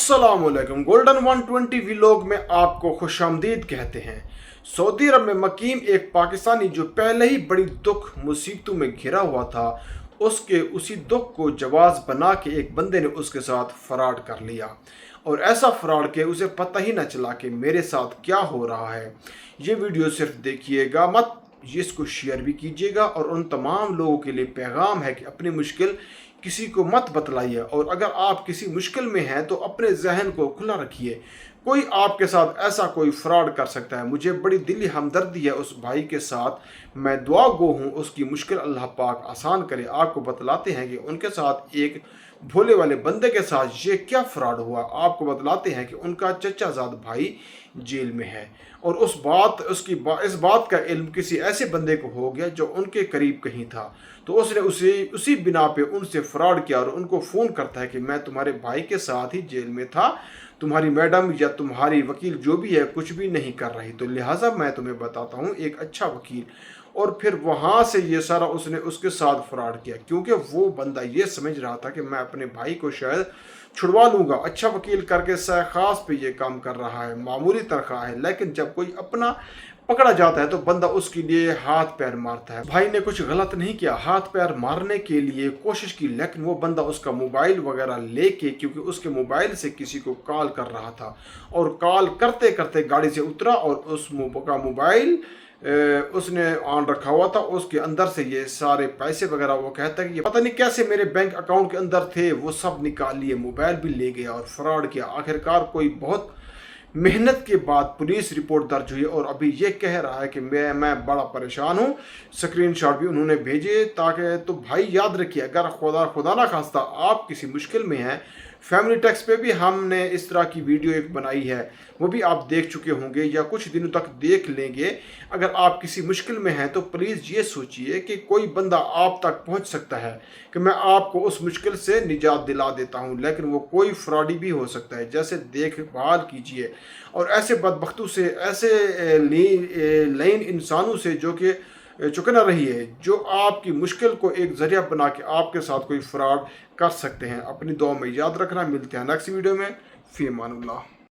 अस्सलाम वालेकुम। Golden 120 vlog में आपको खुशामदीद कहते हैं। सऊदी अरब में मकीम एक पाकिस्तानी जो पहले ही बड़ी दुख मुसीबतों में घिरा हुआ था, उसके उसी दुख को जवाज बना के एक बंदे ने उसके साथ फ्रॉड कर लिया। और ऐसा फ्रॉड के उसे पता ही न चला कि मेरे साथ क्या हो रहा है। ये वीडियो सिर्फ देखिएगा मत, इसको शेयर भी कीजिएगा। और उन तमाम लोगों के लिए पैगाम है कि अपनी मुश्किल किसी को मत बतलाइए, और अगर आप किसी मुश्किल में हैं तो अपने जहन को खुला रखिए। कोई आपके साथ ऐसा कोई फ्रॉड कर सकता है। मुझे बड़ी दिली हमदर्दी है उस भाई के साथ, मैं दुआ गो हूँ उसकी मुश्किल अल्लाह पाक आसान करे। आपको बतलाते हैं कि उनके साथ एक भोले वाले बंदे के साथ ये क्या फ्रॉड हुआ। आपको बतलाते हैं कि उनका चचाजाद भाई जेल में है, और इस बात का इल्म किसी ऐसे बंदे को हो गया जो उनके करीब कहीं था। तो उसने उसी बिना पे उनसे फ्रॉड किया और उनको फ़ोन करता है कि मैं तुम्हारे भाई के साथ ही जेल में था, तुम्हारी मैडम या तुम्हारी वकील जो भी है कुछ भी नहीं कर रही, तो लिहाजा मैं तुम्हें बताता हूँ एक अच्छा वकील। और फिर वहाँ से ये सारा उसने उसके साथ फ्रॉड किया, क्योंकि वो बंदा ये समझ रहा था कि मैं अपने भाई को शायद छुड़वा लूँगा। अच्छा वकील करके ख़ास पे ये काम कर रहा है, मामूली तनख्वाह है, लेकिन जब कोई अपना पकड़ा जाता है तो बंदा उसके लिए हाथ पैर मारता है। भाई ने कुछ गलत नहीं किया, हाथ पैर मारने के लिए कोशिश की, लेकिन वो बंदा उसका मोबाइल वगैरह लेके, क्योंकि उसके मोबाइल से किसी को कॉल कर रहा था, और कॉल करते करते गाड़ी से उतरा और उस का मोबाइल उसने ऑन रखा हुआ था। उसके अंदर से ये सारे पैसे वगैरह, वो कहता है कि ये पता नहीं कैसे मेरे बैंक अकाउंट के अंदर थे, वो सब निकाल लिए, मोबाइल भी ले गया और फ्रॉड किया। आखिरकार कोई बहुत मेहनत के बाद पुलिस रिपोर्ट दर्ज हुई, और अभी ये कह रहा है कि मैं बड़ा परेशान हूँ। स्क्रीनशॉट भी उन्होंने भेजे ताकि, तो भाई याद रखिए, अगर खुदा ना खास्ता आप किसी मुश्किल में हैं, फैमिली टैक्स पे भी हमने इस तरह की वीडियो एक बनाई है, वो भी आप देख चुके होंगे या कुछ दिनों तक देख लेंगे। अगर आप किसी मुश्किल में हैं तो प्लीज़ ये सोचिए कि कोई बंदा आप तक पहुंच सकता है कि मैं आपको उस मुश्किल से निजात दिला देता हूं, लेकिन वो कोई फ्रॉडी भी हो सकता है। जैसे देखभाल कीजिए, और ऐसे बदबख्तों से, ऐसे लेन इंसानों से जो कि चुकना रही है, जो आपकी मुश्किल को एक जरिया बना के आपके साथ कोई फ्रॉड कर सकते हैं। अपनी दुआ में याद रखना। मिलते हैं नेक्स्ट वीडियो में। फी अमानुल्लाह।